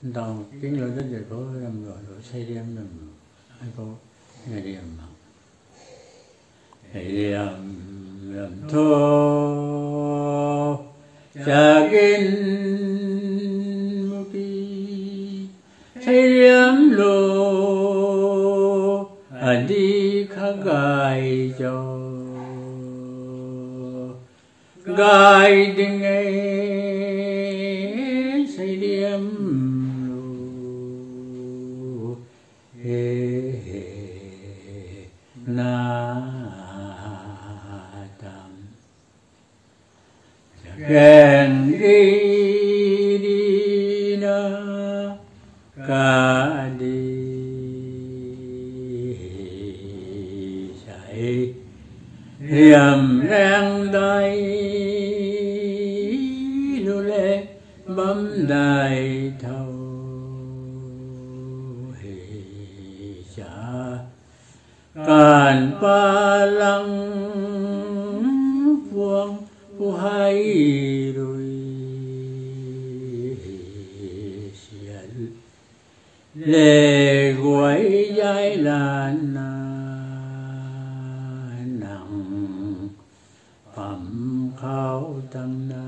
Đầu kiến lối đất rồi có làm rồi xây đi em làm anh có ngày đi em mà ngày đi em làm thô cha kiến muki xây đi em lô anh đi khắc gai cho gai đi ngay xây đi em na tam gen đi na ca đi chạy hiểm đang đây lu lê bấm đài thâu càn pa lăng vuông vu hai rồi xiên lệ quay dài là nặng phẩm khao tăng na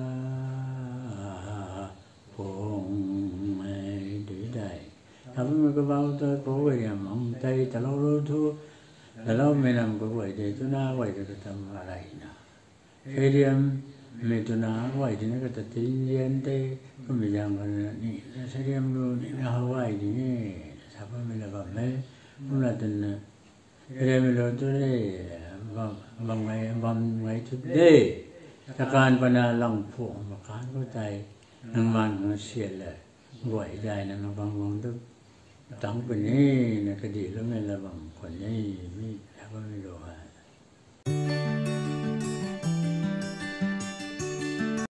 buông đuổi đại thấm cái bao tôi cố về làm ông tây ta lâu lâu thu kalau menam kuai dia tu na kuai dia kata malai na. Seriam metu na kuai dia kata tinggian te kemijang kan ni. Seriam lu ni na kuai dia siapa menapa me mula ten. Seriam lu tu le bang mai tu le. Takkan pada langpu makan ku tai nang man sial le. Kuai dia nang bang tu tăng bên này là cái gì đó này là bằng còn này mi là bao nhiêu rồi